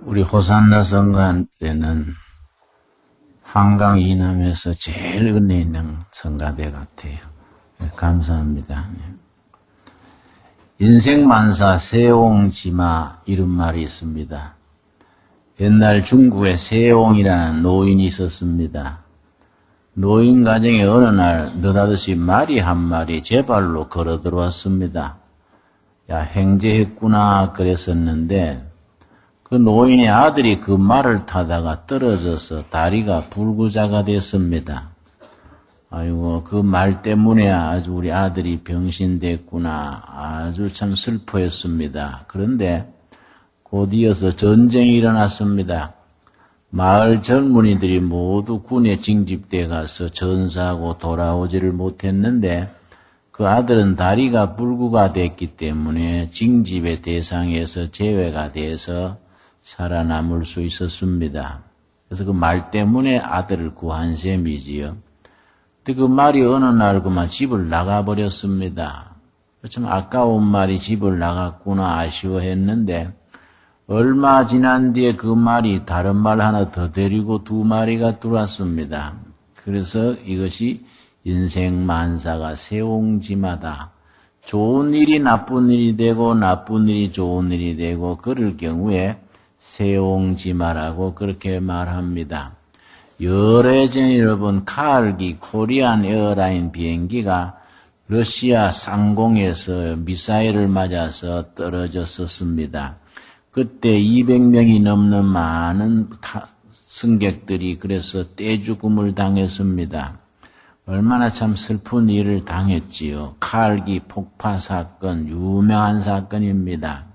우리 호산나 성가 때는 한강 이남에서 제일 은혜 있는 성가대 같아요. 네, 감사합니다. 인생만사 세옹지마 이런 말이 있습니다. 옛날 중국에 세옹이라는 노인이 있었습니다. 노인 가정에 어느 날 느닷없이 말이 한 마리 제 발로 걸어 들어왔습니다. 야, 행제했구나 그랬었는데 그 노인의 아들이 그 말을 타다가 떨어져서 다리가 불구자가 됐습니다. 아이고, 그 말 때문에 아주 우리 아들이 병신됐구나. 아주 참 슬퍼했습니다. 그런데 곧 이어서 전쟁이 일어났습니다. 마을 젊은이들이 모두 군에 징집돼 가서 전사하고 돌아오지를 못했는데 그 아들은 다리가 불구가 됐기 때문에 징집의 대상에서 제외가 돼서 살아남을 수 있었습니다. 그래서 그 말 때문에 아들을 구한 셈이지요. 근데 그 말이 어느 날 그만 집을 나가버렸습니다. 참 아까운 말이 집을 나갔구나 아쉬워했는데 얼마 지난 뒤에 그 말이 다른 말 하나 더 데리고 두 마리가 들어왔습니다. 그래서 이것이 인생 만사가 세옹지마다 좋은 일이 나쁜 일이 되고 나쁜 일이 좋은 일이 되고 그럴 경우에 세옹지마라고 그렇게 말합니다. 오래전에 여러분 카르기 코리안 에어라인 비행기가 러시아 상공에서 미사일을 맞아서 떨어졌었습니다. 그때 200명이 넘는 많은 승객들이 그래서 떼죽음을 당했습니다. 얼마나 참 슬픈 일을 당했지요. 카르기 폭파 사건, 유명한 사건입니다.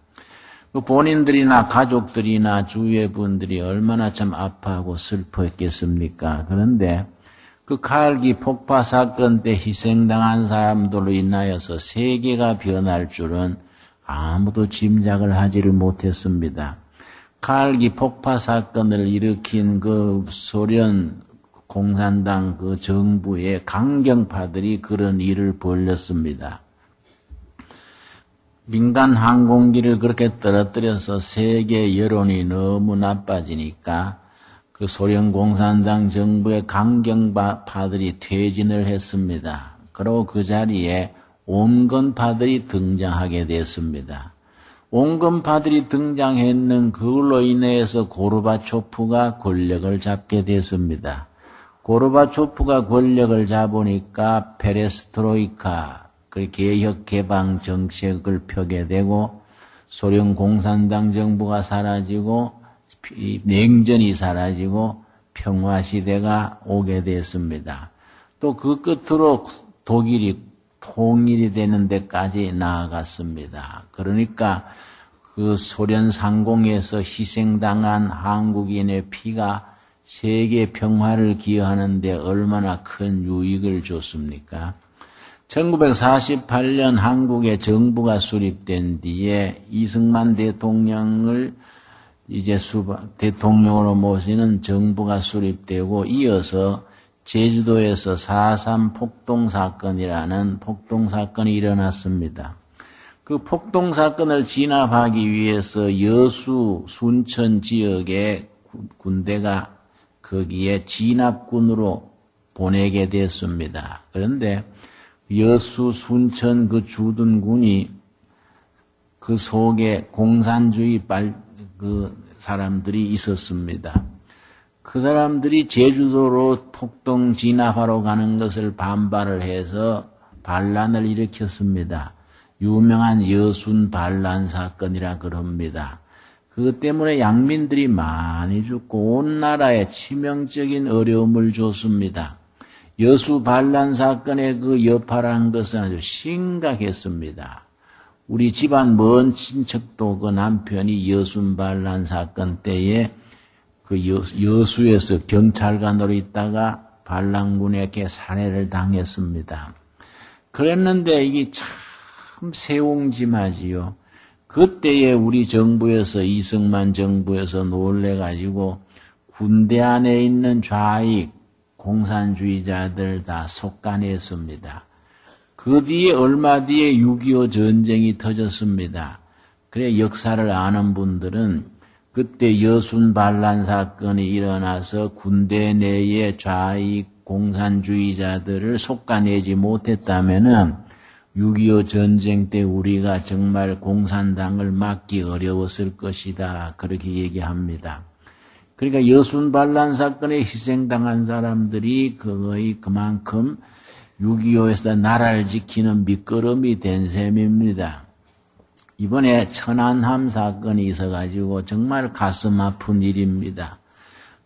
그 본인들이나 가족들이나 주위의 분들이 얼마나 참 아파하고 슬퍼했겠습니까? 그런데 그 카르기 폭파 사건 때 희생당한 사람들로 인하여서 세계가 변할 줄은 아무도 짐작을 하지를 못했습니다. 카르기 폭파 사건을 일으킨 그 소련 공산당 그 정부의 강경파들이 그런 일을 벌였습니다. 민간 항공기를 그렇게 떨어뜨려서 세계 여론이 너무 나빠지니까 그 소련 공산당 정부의 강경파들이 퇴진을 했습니다. 그리고 그 자리에 온건파들이 등장하게 됐습니다. 온건파들이 등장했는 그걸로 인해서 고르바초프가 권력을 잡게 됐습니다. 고르바초프가 권력을 잡으니까 페레스트로이카 그 개혁 개방 정책을 펴게 되고 소련 공산당 정부가 사라지고 냉전이 사라지고 평화 시대가 오게 됐습니다. 또 그 끝으로 독일이 통일이 되는 데까지 나아갔습니다. 그러니까 그 소련 상공에서 희생당한 한국인의 피가 세계 평화를 기여하는 데 얼마나 큰 유익을 줬습니까? 1948년 한국의 정부가 수립된 뒤에 이승만 대통령을 이제 대통령으로 모시는 정부가 수립되고 이어서 제주도에서 4.3 폭동사건이라는 폭동사건이 일어났습니다. 그 폭동사건을 진압하기 위해서 여수, 순천 지역의 군대가 거기에 진압군으로 보내게 됐습니다. 그런데 여수, 순천 그 주둔군이 그 속에 공산주의 그 사람들이 있었습니다. 그 사람들이 제주도로 폭동 진압하러 가는 것을 반발을 해서 반란을 일으켰습니다. 유명한 여순 반란 사건이라 그럽니다. 그것 때문에 양민들이 많이 죽고 온 나라에 치명적인 어려움을 줬습니다. 여수 반란 사건의 그 여파라는 것은 아주 심각했습니다. 우리 집안 먼 친척도 그 남편이 여순 반란 사건 때에 그 여수에서 경찰관으로 있다가 반란군에게 살해를 당했습니다. 그랬는데 이게 참 세옹지마지요. 그때에 우리 정부에서 이승만 정부에서 놀래가지고 군대 안에 있는 좌익 공산주의자들 다 속간했습니다. 그 뒤에 얼마 뒤에 6.25 전쟁이 터졌습니다. 그래 역사를 아는 분들은 그때 여순 반란 사건이 일어나서 군대 내의 좌익 공산주의자들을 속아내지 못했다면은 6.25 전쟁 때 우리가 정말 공산당을 막기 어려웠을 것이다. 그렇게 얘기합니다. 그러니까 여순 반란 사건에 희생당한 사람들이 거의 그만큼 6.25에서 나라를 지키는 밑거름이 된 셈입니다. 이번에 천안함 사건이 있어가지고 정말 가슴 아픈 일입니다.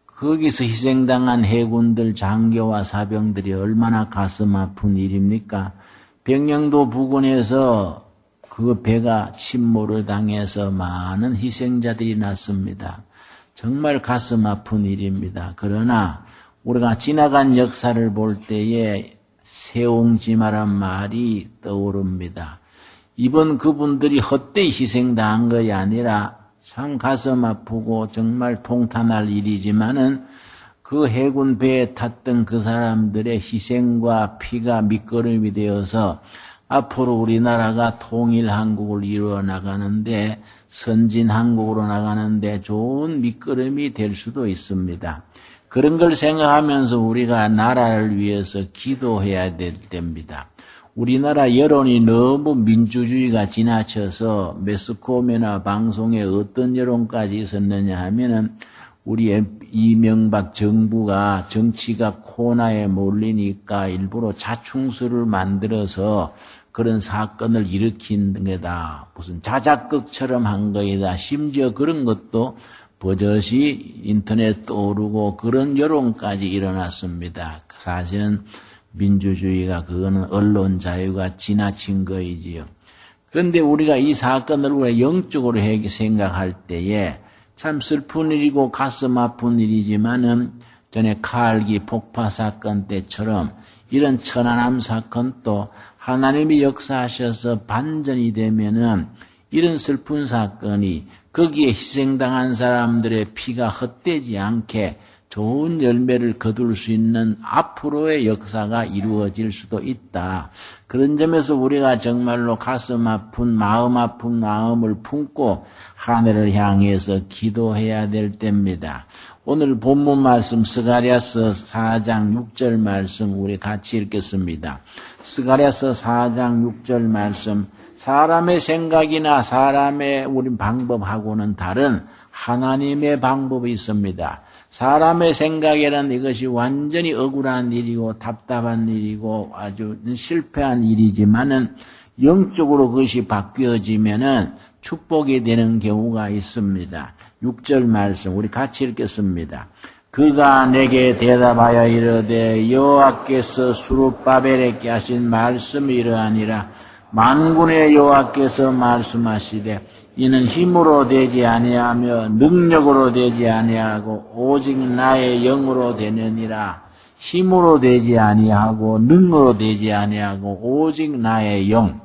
거기서 희생당한 해군들 장교와 사병들이 얼마나 가슴 아픈 일입니까? 백령도 부근에서 그 배가 침몰을 당해서 많은 희생자들이 났습니다. 정말 가슴 아픈 일입니다. 그러나 우리가 지나간 역사를 볼 때에 세옹지마란 말이 떠오릅니다. 이번 그분들이 헛되이 희생당한 것이 아니라 참 가슴 아프고 정말 통탄할 일이지만은 그 해군 배에 탔던 그 사람들의 희생과 피가 밑거름이 되어서 앞으로 우리나라가 통일 한국을 이루어 나가는데 선진 한국으로 나가는데 좋은 밑거름이 될 수도 있습니다. 그런 걸 생각하면서 우리가 나라를 위해서 기도해야 될 때입니다. 우리나라 여론이 너무 민주주의가 지나쳐서 매스컴이나 방송에 어떤 여론까지 있었느냐 하면은 우리 이명박 정부가 정치가 코너에 몰리니까 일부러 자충수를 만들어서 그런 사건을 일으킨 거다. 무슨 자작극처럼 한 거이다. 심지어 그런 것도 버젓이 인터넷 떠오르고 그런 여론까지 일어났습니다. 사실은 민주주의가 그거는 언론 자유가 지나친 거이지요. 그런데 우리가 이 사건을 우리가 영적으로 생각할 때에 참 슬픈 일이고 가슴 아픈 일이지만은 전에 칼기 폭파 사건 때처럼 이런 천안함 사건도 하나님이 역사하셔서 반전이 되면은 이런 슬픈 사건이 거기에 희생당한 사람들의 피가 헛되지 않게 좋은 열매를 거둘 수 있는 앞으로의 역사가 이루어질 수도 있다. 그런 점에서 우리가 정말로 가슴 아픈 마음을 품고 하늘을 향해서 기도해야 될 때입니다. 오늘 본문 말씀 스가랴서 4장 6절 말씀 우리 같이 읽겠습니다. 스가랴서 4장 6절 말씀 사람의 생각이나 사람의 우리 방법하고는 다른 하나님의 방법이 있습니다. 사람의 생각이란 이것이 완전히 억울한 일이고 답답한 일이고 아주 실패한 일이지만은 영적으로 그것이 바뀌어지면은 축복이 되는 경우가 있습니다. 6절 말씀 우리 같이 읽겠습니다. 그가 내게 대답하여 이르되 여호와께서 수룹바벨에게 하신 말씀이 이러하니라. 만군의 여호와께서 말씀하시되 이는 힘으로 되지 아니하며 능력으로 되지 아니하고 오직 나의 영으로 되느니라. 힘으로 되지 아니하고 능으로 되지 아니하고 오직 나의 영.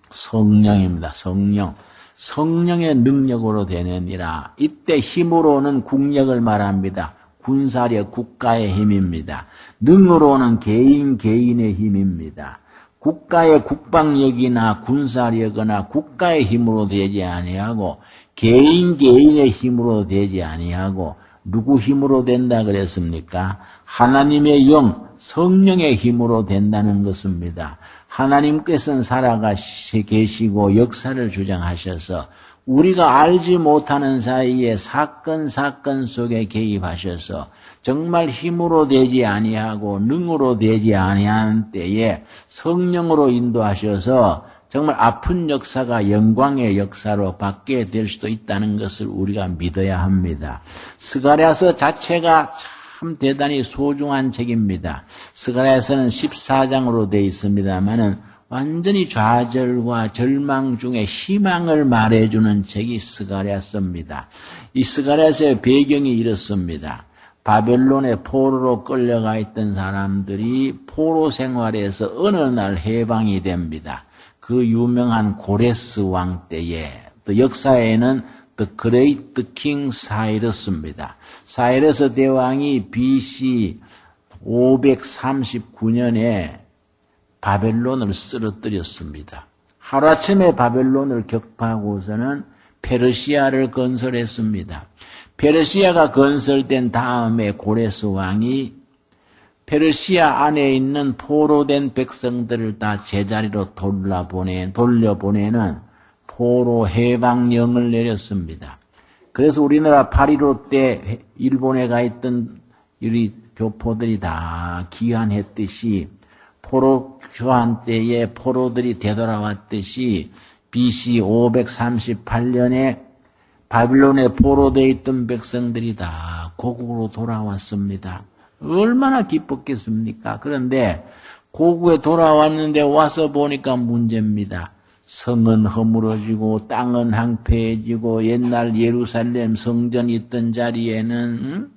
성령입니다. 성령. 성령의 능력으로 되느니라. 이때 힘으로는 국력을 말합니다. 군사력, 국가의 힘입니다. 능으로는 개인의 힘입니다. 국가의 국방력이나 군사력이나 국가의 힘으로 되지 아니하고 개인의 힘으로 되지 아니하고 누구 힘으로 된다 그랬습니까? 하나님의 영, 성령의 힘으로 된다는 것입니다. 하나님께서는 살아계시고 역사를 주장하셔서 우리가 알지 못하는 사이에 사건 속에 개입하셔서 정말 힘으로 되지 아니하고 능으로 되지 아니한 때에 성령으로 인도하셔서 정말 아픈 역사가 영광의 역사로 바뀌게 될 수도 있다는 것을 우리가 믿어야 합니다. 스가랴서 자체가 참 대단히 소중한 책입니다. 스가랴서는 14장으로 되어 있습니다만은 완전히 좌절과 절망 중에 희망을 말해주는 책이 스가랴서입니다. 이 스가랴서의 배경이 이렇습니다. 바벨론의 포로로 끌려가 있던 사람들이 포로 생활에서 어느 날 해방이 됩니다. 그 유명한 고레스 왕 때에 또 역사에는 The Great King 사이러스입니다. 사이러스 대왕이 BC 539년에 바벨론을 쓰러뜨렸습니다. 하루아침에 바벨론을 격파하고서는 페르시아를 건설했습니다. 페르시아가 건설된 다음에 고레스 왕이 페르시아 안에 있는 포로된 백성들을 다 제자리로 돌려보내는 포로 해방령을 내렸습니다. 그래서 우리나라 8.15 때 일본에 가 있던 우리 교포들이 다 귀환했듯이 포로 교환 때에 포로들이 되돌아왔듯이 BC 538년에 바빌론에 포로되어 있던 백성들이 다 고국으로 돌아왔습니다. 얼마나 기뻤겠습니까? 그런데 고국에 돌아왔는데 와서 보니까 문제입니다. 성은 허물어지고 땅은 황폐해지고 옛날 예루살렘 성전 있던 자리에는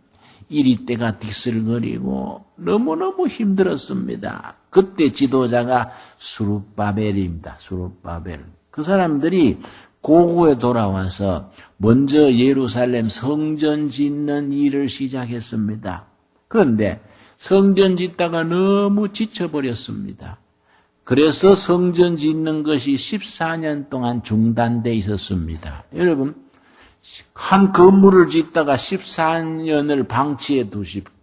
이리떼가 디슬거리고 너무너무 힘들었습니다. 그때 지도자가 수룹바벨입니다. 수룹바벨. 그 사람들이 고국에 돌아와서 먼저 예루살렘 성전 짓는 일을 시작했습니다. 그런데 성전 짓다가 너무 지쳐버렸습니다. 그래서 성전 짓는 것이 14년 동안 중단돼 있었습니다. 여러분, 한 건물을 짓다가 14년을 방치해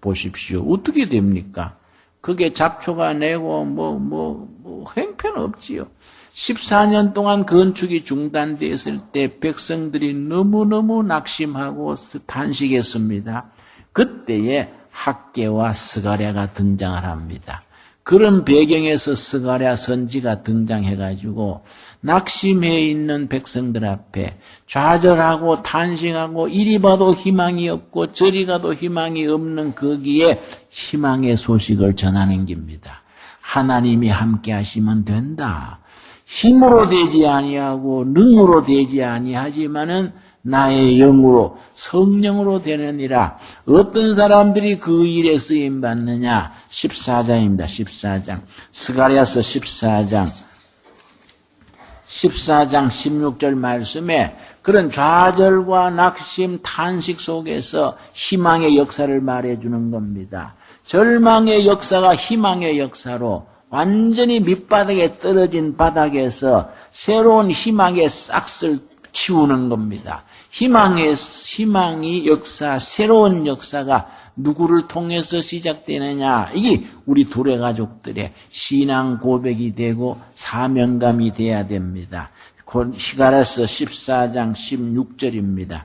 보십시오. 어떻게 됩니까? 그게 잡초가 내고 형편없지요. 14년 동안 건축이 중단되었을 때 백성들이 너무너무 낙심하고 탄식했습니다. 그때에 학개와 스가랴가 등장을 합니다. 그런 배경에서 스가랴 선지가 등장해가지고 낙심해 있는 백성들 앞에 좌절하고 탄식하고 이리 봐도 희망이 없고 저리 가도 희망이 없는 거기에 희망의 소식을 전하는 겁니다. 하나님이 함께 하시면 된다. 힘으로 되지 아니하고 능으로 되지 아니하지만은 나의 영으로 성령으로 되느니라. 어떤 사람들이 그 일에 쓰임 받느냐? 14장입니다. 14장. 스가랴서 14장 16절 말씀에 그런 좌절과 낙심, 탄식 속에서 희망의 역사를 말해주는 겁니다. 절망의 역사가 희망의 역사로 완전히 밑바닥에 떨어진 바닥에서 새로운 희망의 싹을 치우는 겁니다. 희망이 역사, 새로운 역사가 누구를 통해서 시작되느냐? 이게 우리 둘의 가족들의 신앙 고백이 되고 사명감이 돼야 됩니다. 스가랴서 14장 16절입니다.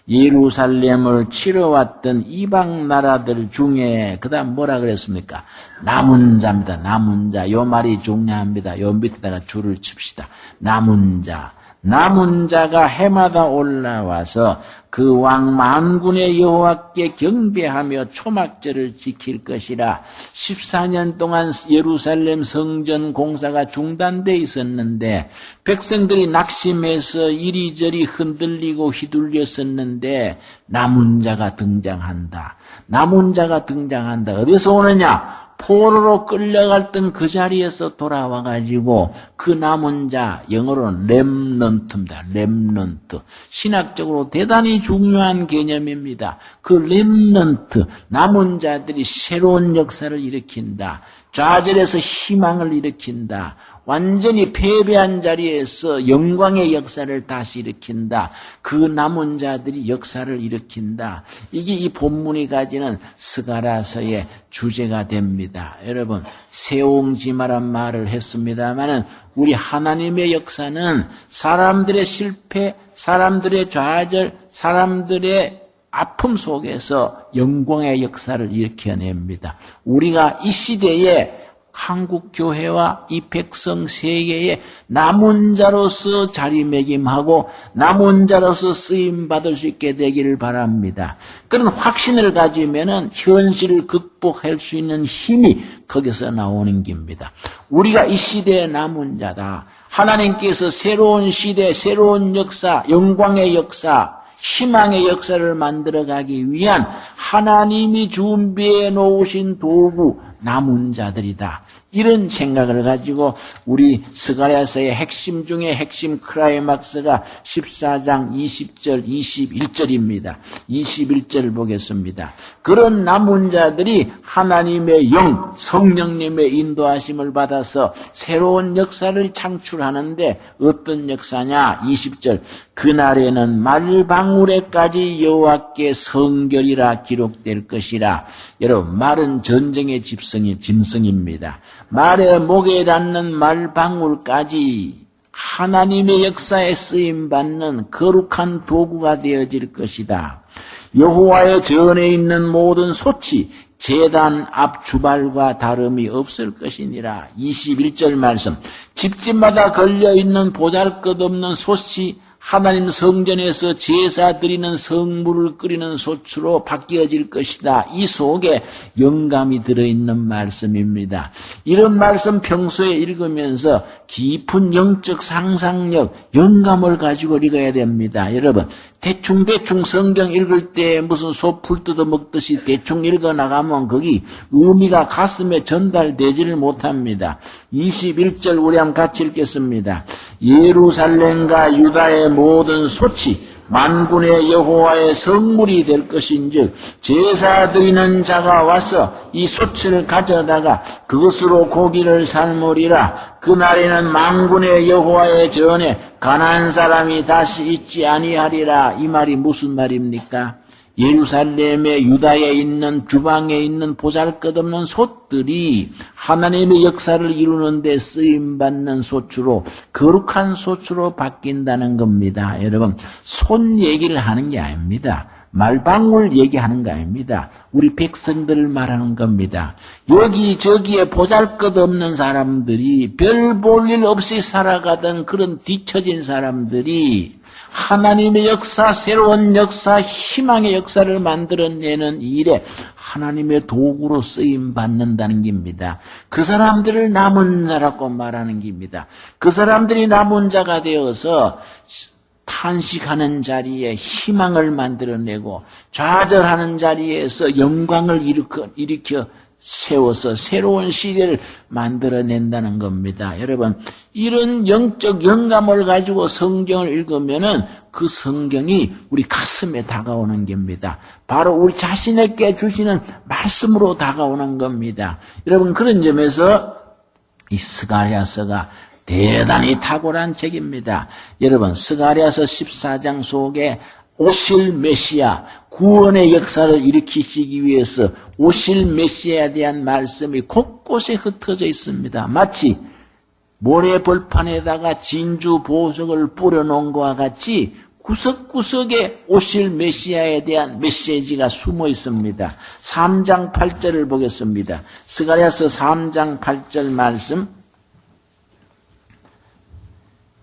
예루살렘을 치러왔던 이방 나라들 중에 그다음 뭐라 그랬습니까? 남은 자입니다. 남은 자. 요 말이 중요합니다. 요 밑에다가 줄을 칩시다. 남은 자. 남은 자가 해마다 올라와서 그 왕 만군의 여호와께 경배하며 초막절을 지킬 것이라. 14년 동안 예루살렘 성전 공사가 중단돼 있었는데 백성들이 낙심해서 이리저리 흔들리고 휘둘렸었는데 남은 자가 등장한다. 남은 자가 등장한다. 어디서 오느냐? 포로로 끌려갔던 그 자리에서 돌아와가지고 그 남은 자, 영어로는 렘넌트입니다. 렘넌트. 신학적으로 대단히 중요한 개념입니다. 그 렘넌트, 남은 자들이 새로운 역사를 일으킨다. 좌절에서 희망을 일으킨다. 완전히 패배한 자리에서 영광의 역사를 다시 일으킨다. 그 남은 자들이 역사를 일으킨다. 이게 이 본문이 가지는 스가랴서의 주제가 됩니다. 여러분, 세옹지마란 말을 했습니다마는 우리 하나님의 역사는 사람들의 실패, 사람들의 좌절, 사람들의 아픔 속에서 영광의 역사를 일으켜냅니다. 우리가 이 시대에 한국 교회와 이 백성 세계에 남은 자로서 자리매김하고 남은 자로서 쓰임 받을 수 있게 되기를 바랍니다. 그런 확신을 가지면은 현실을 극복할 수 있는 힘이 거기서 나오는 겁니다. 우리가 이 시대의 남은 자다. 하나님께서 새로운 시대, 새로운 역사, 영광의 역사, 희망의 역사를 만들어가기 위한 하나님이 준비해 놓으신 도구, 남은 자들이다. 이런 생각을 가지고 우리 스가랴서의 핵심 중에 핵심 크라이막스가 14장 20절 21절입니다. 21절 보겠습니다. 그런 남은 자들이 하나님의 영, 성령님의 인도하심을 받아서 새로운 역사를 창출하는데 어떤 역사냐? 20절 그날에는 말방울에까지 여호와께 성결이라 기록될 것이라. 여러분 말은 전쟁의 짐승입니다. 말의 목에 닿는 말방울까지 하나님의 역사에 쓰임받는 거룩한 도구가 되어질 것이다. 여호와의 전에 있는 모든 솥이 제단 앞 주발과 다름이 없을 것이니라. 21절 말씀 집집마다 걸려있는 보잘것없는 솥이 하나님 성전에서 제사 드리는 성물을 끓이는 솥으로 바뀌어질 것이다. 이 속에 영감이 들어있는 말씀입니다. 이런 말씀 평소에 읽으면서 깊은 영적 상상력, 영감을 가지고 읽어야 됩니다. 여러분 대충 성경 읽을 때 무슨 소풀 뜯어 먹듯이 대충 읽어 나가면 거기 의미가 가슴에 전달되지를 못합니다. 21절 우리 한번 같이 읽겠습니다. 예루살렘과 유다의 모든 솥이 만군의 여호와의 성물이 될 것인즉 제사 드리는 자가 와서 이 솥을 가져다가 그것으로 고기를 삶으리라. 그날에는 만군의 여호와의 전에 가난한 사람이 다시 있지 아니하리라. 이 말이 무슨 말입니까? 예루살렘의 유다에 있는 주방에 있는 보잘것없는 솥들이 하나님의 역사를 이루는 데 쓰임받는 솥으로 거룩한 솥으로 바뀐다는 겁니다. 여러분 솥 얘기를 하는 게 아닙니다. 말방울 얘기하는 거 아닙니다. 우리 백성들을 말하는 겁니다. 여기저기에 보잘것없는 사람들이 별 볼 일 없이 살아가던 그런 뒤처진 사람들이 하나님의 역사, 새로운 역사, 희망의 역사를 만들어내는 일에 하나님의 도구로 쓰임받는다는 겁니다. 그 사람들을 남은 자라고 말하는 겁니다. 그 사람들이 남은 자가 되어서 탄식하는 자리에 희망을 만들어내고 좌절하는 자리에서 영광을 일으켜 세워서 새로운 시대를 만들어낸다는 겁니다. 여러분 이런 영적 영감을 가지고 성경을 읽으면은 그 성경이 우리 가슴에 다가오는 겁니다. 바로 우리 자신에게 주시는 말씀으로 다가오는 겁니다. 여러분 그런 점에서 이 스가랴서가 대단히 탁월한 책입니다. 여러분 스가랴서 14장 속에 오실 메시아 구원의 역사를 일으키시기 위해서 오실 메시아에 대한 말씀이 곳곳에 흩어져 있습니다. 마치 모래벌판에다가 진주 보석을 뿌려놓은 것과 같이 구석구석에 오실 메시아에 대한 메시지가 숨어 있습니다. 3장 8절을 보겠습니다. 스가랴서 3장 8절 말씀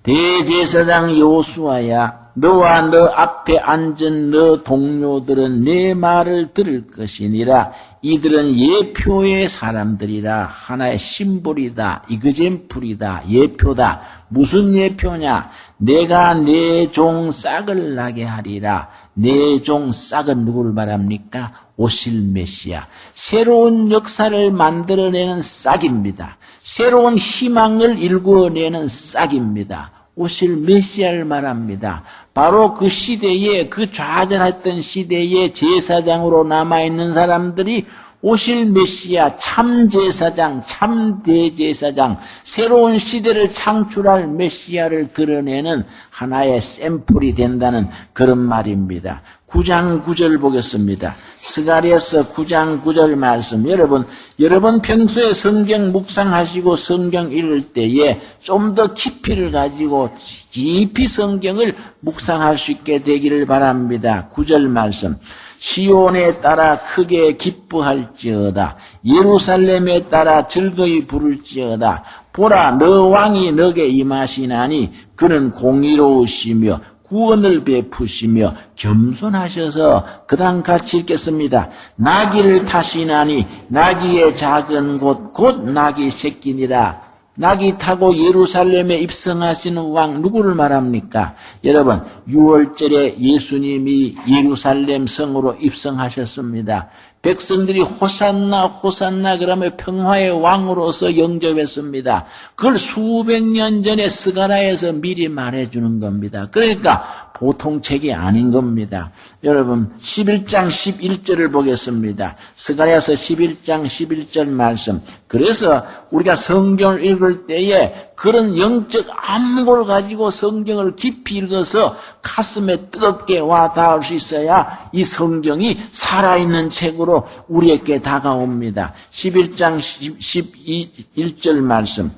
대제사장 여호수아야 너와 너 앞에 앉은 너 동료들은 내 말을 들을 것이니라. 이들은 예표의 사람들이라. 하나의 심볼이다. 이그젠플이다. 예표다. 무슨 예표냐? 내가 내 종 싹을 나게 하리라. 내 종 싹은 누구를 말합니까? 오실 메시아. 새로운 역사를 만들어내는 싹입니다. 새로운 희망을 일구어내는 싹입니다. 오실 메시아를 말합니다. 바로 그 시대에 그 좌절했던 시대에 제사장으로 남아있는 사람들이 오실 메시아 참제사장 참대제사장 새로운 시대를 창출할 메시아를 드러내는 하나의 샘플이 된다는 그런 말입니다. 9장 9절 보겠습니다. 스가랴서 9장 9절 말씀. 여러분 평소에 성경 묵상하시고 성경 읽을 때에 좀 더 깊이를 가지고 깊이 성경을 묵상할 수 있게 되기를 바랍니다. 9절 말씀. 시온에 따라 크게 기뻐할지어다. 예루살렘에 따라 즐거이 부를지어다. 보라 너 왕이 너게 임하시나니 그는 공의로우시며 구원을 베푸시며 겸손하셔서 그다음 같이 읽겠습니다. 나귀를 타시나니 나귀의 작은 곳 곧 나귀 새끼니라. 나귀 타고 예루살렘에 입성하시는 왕 누구를 말합니까? 여러분 6월절에 예수님이 예루살렘 성으로 입성하셨습니다. 백성들이 호산나 호산나 그러며 평화의 왕으로서 영접했습니다. 그걸 수백 년 전에 스가랴에서 미리 말해주는 겁니다. 그러니까 보통 책이 아닌 겁니다. 여러분 11장 11절을 보겠습니다. 스가랴서 11장 11절 말씀. 그래서 우리가 성경을 읽을 때에 그런 영적 안목을 가지고 성경을 깊이 읽어서 가슴에 뜨겁게 와 닿을 수 있어야 이 성경이 살아있는 책으로 우리에게 다가옵니다. 11장 11절 말씀.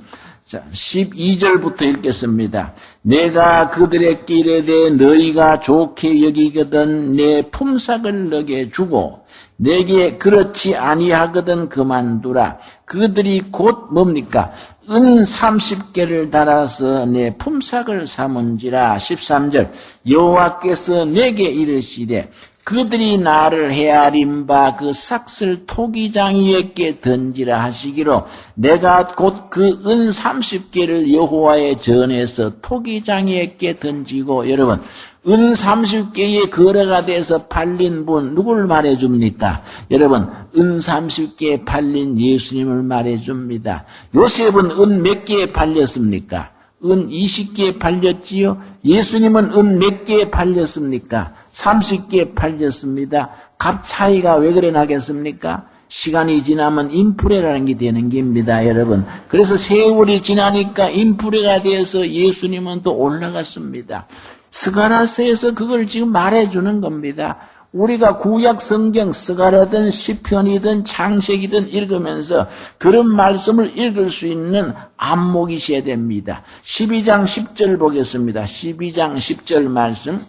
자, 12절부터 읽겠습니다. 내가 그들의 길에 대해 너희가 좋게 여기거든 내 품삯을 너게 주고 내게 그렇지 아니하거든 그만두라. 그들이 곧 뭡니까? 은 30개를 달아서 내 품삯을 삼은지라. 13절 여호와께서 내게 이르시되 그들이 나를 헤아린 바 그 삭슬 토기장이에게 던지라 하시기로 내가 곧 그 은 30개를 여호와의 전에서 토기장이에게 던지고. 여러분 은 30개의 거래가 돼서 팔린 분 누구를 말해줍니까? 여러분 은 30개에 팔린 예수님을 말해줍니다. 요셉은 은 몇 개에 팔렸습니까? 은 20개에 팔렸지요. 예수님은 은 몇 개에 팔렸습니까? 30개에 팔렸습니다. 값 차이가 왜 그래 나겠습니까? 시간이 지나면 인프레라는 게 되는 겁니다, 여러분. 그래서 세월이 지나니까 인프레가 돼서 예수님은 또 올라갔습니다. 스가랴서에서 그걸 지금 말해주는 겁니다. 우리가 구약 성경 스가랴든 시편이든 창세기든 읽으면서 그런 말씀을 읽을 수 있는 안목이 있어야 됩니다. 12장 10절 보겠습니다. 12장 10절 말씀.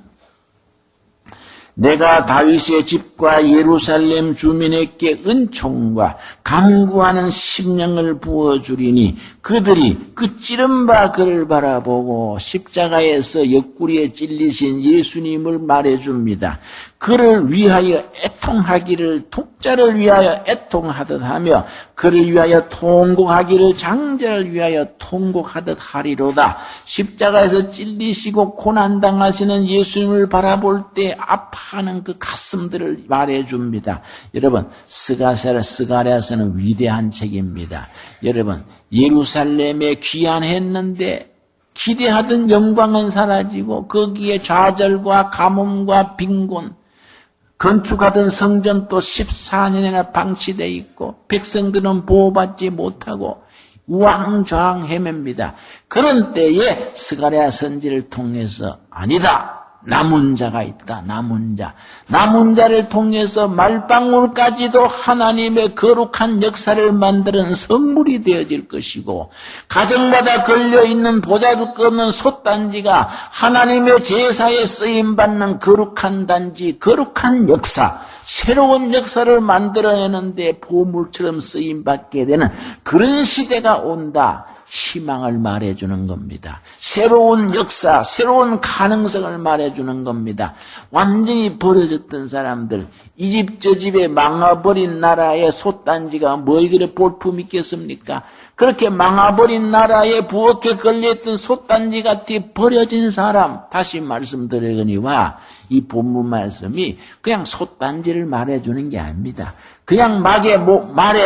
내가 다윗의 집과 예루살렘 주민에게 은총과 강구하는 심령을 부어주리니 그들이 그 찌른 바 그를 바라보고 십자가에서 옆구리에 찔리신 예수님을 말해줍니다. 그를 위하여 애통하기를 독자를 위하여 애통하듯 하며 그를 위하여 통곡하기를 장자를 위하여 통곡하듯 하리로다. 십자가에서 찔리시고 고난당하시는 예수님을 바라볼 때 아파하는 그 가슴들을 말해줍니다. 여러분 스가랴서는 위대한 책입니다. 여러분 예루살렘에 귀환했는데 기대하던 영광은 사라지고 거기에 좌절과 가뭄과 빈곤, 건축하던 성전도 14년이나 방치되어 있고 백성들은 보호받지 못하고 우왕좌왕 헤맵니다. 그런 때에 스가랴 선지를 통해서 아니다. 남은 자가 있다. 남은 자를 통해서 말방울까지도 하나님의 거룩한 역사를 만드는 선물이 되어질 것이고 가정마다 걸려있는 보잘것 없는 솥단지가 하나님의 제사에 쓰임받는 거룩한 단지, 거룩한 역사, 새로운 역사를 만들어내는데 보물처럼 쓰임받게 되는 그런 시대가 온다. 희망을 말해주는 겁니다. 새로운 역사, 새로운 가능성을 말해주는 겁니다. 완전히 버려졌던 사람들, 이 집 저 집에 망아버린 나라의 솥단지가 뭐이 그래 볼품이 있겠습니까? 그렇게 망아버린 나라에 부엌에 걸려있던 솥단지 같이 버려진 사람, 다시 말씀드리거니와 이 본문 말씀이 그냥 솥단지를 말해주는 게 아닙니다. 그냥 말에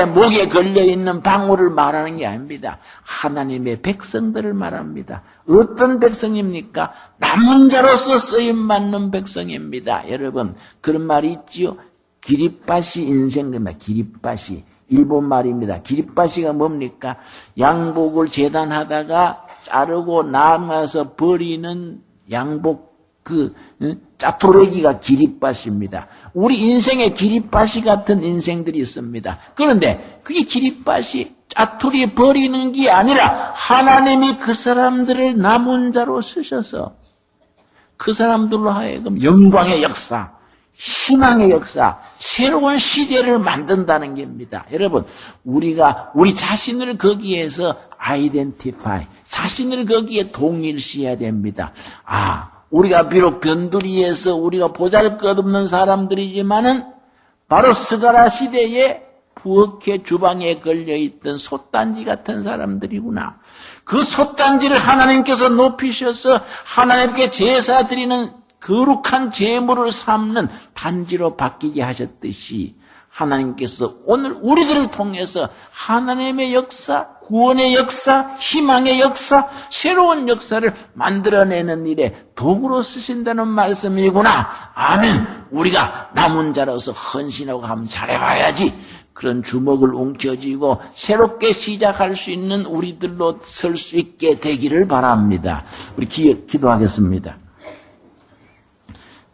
목에 걸려있는 방울을 말하는 게 아닙니다. 하나님의 백성들을 말합니다. 어떤 백성입니까? 남은 자로서 쓰임받는 백성입니다. 여러분 그런 말이 있지요. 기립바시 인생입니다. 기립바시. 일본 말입니다. 기립바시가 뭡니까? 양복을 재단하다가 자르고 남아서 버리는 양복 짜투레기가 기립바시입니다. 우리 인생에 기립바시 같은 인생들이 있습니다. 그런데 그게 기립바시, 짜투리 버리는 게 아니라 하나님이 그 사람들을 남은 자로 쓰셔서 그 사람들로 하여금 영광의 역사, 희망의 역사, 새로운 시대를 만든다는 겁니다. 여러분, 우리가 우리 자신을 거기에서 아이덴티파이, 자신을 거기에 동일시해야 됩니다. 우리가 비록 변두리에서 우리가 보잘것없는 사람들이지만은 바로 스가랴 시대에 부엌에 주방에 걸려있던 솥단지 같은 사람들이구나. 그 솥단지를 하나님께서 높이셔서 하나님께 제사 드리는 거룩한 제물을 삼는 단지로 바뀌게 하셨듯이 하나님께서 오늘 우리들을 통해서 하나님의 역사, 구원의 역사, 희망의 역사, 새로운 역사를 만들어내는 일에 도구로 쓰신다는 말씀이구나. 아멘. 우리가 남은 자로서 헌신하고 한번 잘해봐야지. 그런 주먹을 움켜쥐고 새롭게 시작할 수 있는 우리들로 설 수 있게 되기를 바랍니다. 우리 기도하겠습니다.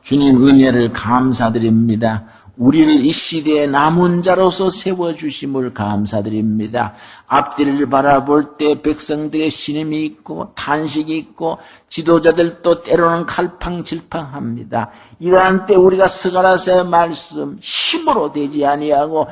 주님 은혜를 감사드립니다. 우리를 이 시대의 남은 자로서 세워주심을 감사드립니다. 앞뒤를 바라볼 때 백성들의 신임이 있고 탄식이 있고 지도자들도 때로는 갈팡질팡합니다. 이러한 때 우리가 스가랴서의 말씀 힘으로 되지 아니하고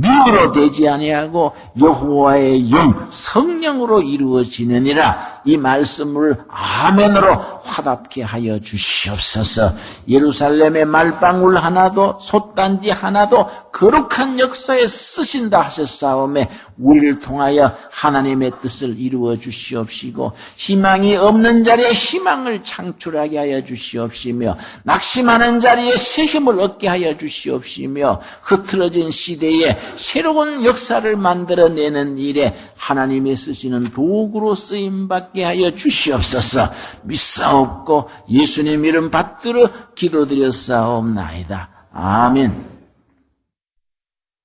능으로 되지 아니하고 여호와의 영 성령으로 이루어지느니라. 이 말씀을 아멘으로 화답케 하여 주시옵소서. 예루살렘의 말방울 하나도 솥단지 하나도 거룩한 역사에 쓰신다 하셨사오매 우리를 통하여 하나님의 뜻을 이루어 주시옵시고 희망이 없는 자리에 희망을 창출하게 하여 주시옵시며 낙심하는 자리에 새 힘을 얻게 하여 주시옵시며 흐트러진 시대에 새로운 역사를 만들어내는 일에 하나님이 쓰시는 도구로 쓰임받게 하여 주시옵소서. 믿사옵고 예수님 이름 받들어 기도드렸사옵나이다. 아멘.